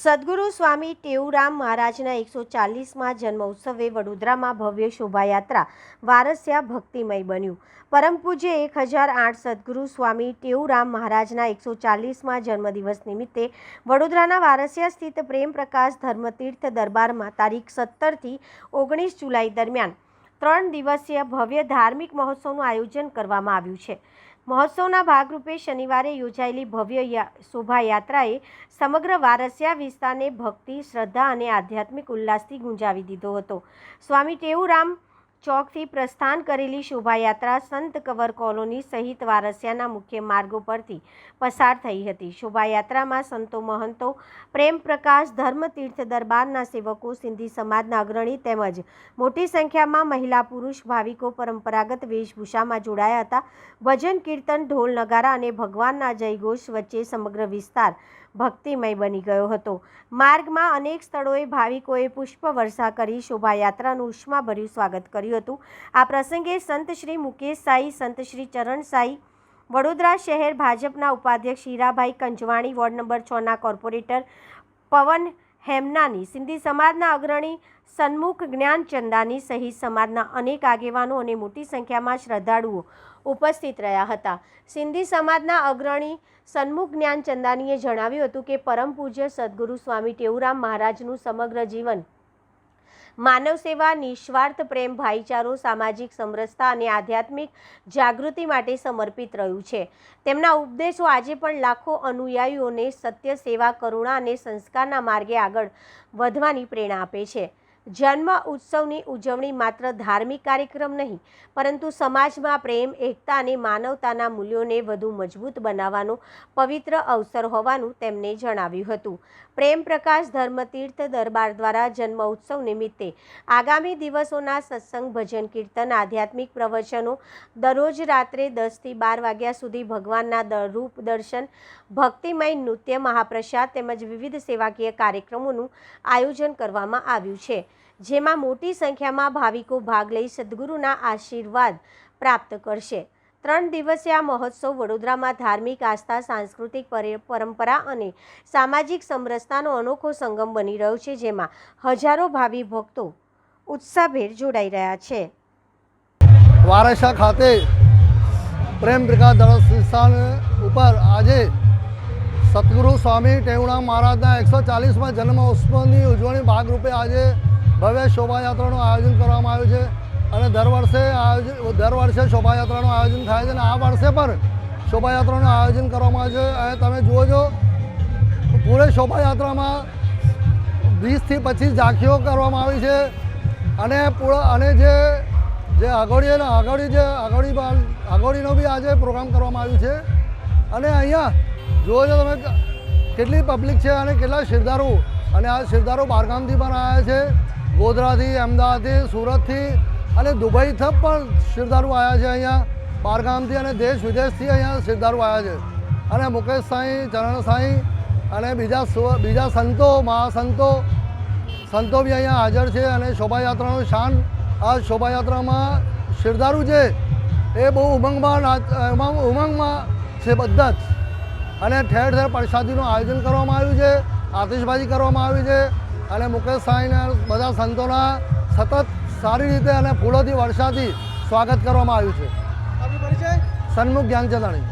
સદગુરુ સ્વામી ટેવુરામ મહારાજના 140મા જન્મોત્સવે વડોદરામાં ભવ્ય શોભાયાત્રા વારસિયા ભક્તિમય બન્યું। પરમ પૂજ્ય 1008 સદગુરુ સ્વામી ટેવુરામ મહારાજના 140મા જન્મદિવસ નિમિત્તે વડોદરાના વારસિયા સ્થિત પ્રેમ પ્રકાશ ધર્મતીર્થ દરબારમાં તારીખ 17 થી 19 જુલાઈ દરમિયાન 3 દિવસીય ભવ્ય ધાર્મિક મહોત્સવનું આયોજન કરવામાં આવ્યું છે। મહોત્સવના ભાગરૂપે શનિવારે યોજાયેલી ભવ્ય શોભાયાત્રાએ સમગ્ર વારસિયા વિસ્તારને ભક્તિ, શ્રદ્ધા અને આધ્યાત્મિક ઉલ્લાસથી ગુંજાવી દીધો હતો। સ્વામી ટેવુરામ ચોકથી પ્રસ્થાન કરેલી શોભાયાત્રા સંત કવર કોલોની સહિત વારસિયાના મુખ્ય માર્ગો પરથી પસાર થઈ હતી। શોભાયાત્રામાં સંતો, મહંતો, પ્રેમ પ્રકાશ ધર્મતીર્થ દરબારના સેવકો, સિંધી સમાજના અગ્રણી તેમજ મોટી સંખ્યામાં મહિલા, પુરુષ ભાવિકો પરંપરાગત વેશભૂષામાં જોડાયા હતા। ભજન, કીર્તન, ઢોલ, નગારા અને ભગવાનના જયઘોષ વચ્ચે સમગ્ર વિસ્તાર ભક્તિમય બની ગયો હતો। માર્ગમાં અનેક સ્થળોએ ભાવિકોએ પુષ્પવર્ષા કરી શોભાયાત્રાનું ઉષ્માભર્યું સ્વાગત કર્યું હતું। આ પ્રસંગે સંત શ્રી મુકેશ સાઈ, સંત શ્રી ચરણ સાઈ, વડોદરા શહેર ભાજપના ઉપાધ્યક્ષ હીરાભાઈ કંજવાણી, વોર્ડ નંબર 6ના કોર્પોરેટર પવન હેમનાની, સિંધી સમાજના અગ્રણી સન્મુખ જ્ઞાનચંદાની સહિત સમાજના અનેક આગેવાનો અને મોટી સંખ્યામાં શ્રદ્ધાળુઓ ઉપસ્થિત રહ્યા હતા। સિંધી સમાજના અગ્રણી સન્મુખ જ્ઞાનચંદાનીએ જણાવ્યું હતું કે પરમ પૂજ્ય સદગુરુ સ્વામી ટેવુરામ મહારાજનું સમગ્ર જીવન માનવ સેવા, નિસ્વાર્થ પ્રેમ, ભાઈચારો, સામાજિક સમરસતા અને આધ્યાત્મિક જાગૃતિ માટે સમર્પિત રહ્યું છે। તેમના ઉપદેશો આજે પણ લાખો અનુયાયીઓને સત્ય, સેવા, કરુણા અને સંસ્કારના માર્ગે આગળ વધવાની પ્રેરણા આપે છે। જન્મ ઉત્સવની ઉજવણી માત્ર ધાર્મિક કાર્યક્રમ નહીં, પરંતુ સમાજમાં પ્રેમ, એકતા અને માનવતાના મૂલ્યોને વધુ મજબૂત બનાવવાનો પવિત્ર અવસર હોવાનું તેમણે જણાવ્યું હતું। પ્રેમ પ્રકાશ ધર્મતીર્થ દરબાર દ્વારા જન્મ ઉત્સવ નિમિત્તે આગામી દિવસોના સત્સંગ, ભજન, કીર્તન, આધ્યાત્મિક પ્રવચનો, દરરોજ રાત્રે 10 થી 12 વાગ્યા સુધી ભગવાનના રૂપ દર્શન, ભક્તિમય નૃત્ય, મહાપ્રસાદ તેમજ વિવિધ સેવાકીય કાર્યક્રમોનું આયોજન કરવામાં આવ્યું છે, જેમાં મોટી સંખ્યામાં ભાવિકો ભાગ લઈ સદગુરુના આશીર્વાદ પ્રાપ્ત કરશે। 3 દિવસીય આ મહોત્સવ વડોદરામાં ધાર્મિક આસ્થા, સાંસ્કૃતિક પરંપરા અને સામાજિક સમરસતાનો અનોખો સંગમ બની રહ્યો છે, જેમાં હજારો ભાવિ ભક્તો ઉત્સાહભેર જોડાઈ રહ્યા છે। વારસિયા ખાતે પ્રેમ પ્રકાશ ધર્મસ્થાન ઉપર આજે સદગુરુ સ્વામી ટેવુરામ મહારાજના 140મા જન્મ ઉત્સવની ઉજવણી ભાગરૂપે આજે ભવ્ય શોભાયાત્રાનું આયોજન કરવામાં આવ્યું છે અને દર વર્ષે શોભાયાત્રાનું આયોજન થાય છે અને આ વર્ષે પણ શોભાયાત્રાનું આયોજન કરવામાં આવે છે। અને તમે જુઓ છો પૂરે શોભાયાત્રામાં 20 થી 25 ઝાંખીઓ કરવામાં આવી છે અને જે આગોડીનો બી આજે પ્રોગ્રામ કરવામાં આવ્યું છે। અને અહીંયા જુઓ છો તમે કેટલી પબ્લિક છે અને કેટલા શ્રદ્ધાળુ, અને આ શ્રદ્ધાળુ બહારગામથી પણ આવ્યા છે, ગોધરાથી, અમદાવાદથી, સુરતથી અને દુબઈથી પણ શ્રદ્ધાળુ આવ્યા છે અહીંયા બહારગામથી, અને દેશ વિદેશથી અહીંયા શ્રદ્ધાળુ આવ્યા છે। અને મુકેશ સાઈ, ચરણ સાઈ અને બીજા સંતો બી અહીંયા હાજર છે અને શોભાયાત્રાનું શાન આ શોભાયાત્રામાં શ્રદ્ધાળુ છે એ બહુ ઉમંગમાં છે બધા જ, અને ઠેર ઠેર પ્રસાદીનું આયોજન કરવામાં આવ્યું છે, આતિશબાજી કરવામાં આવી છે અને મુકેશ સાંઈના બધા સંતોના સતત સારી રીતે અને ફૂલોથી વર્ષાથી સ્વાગત કરવામાં આવ્યું છે। સન્મુખ જ્ઞાનચંદાણી।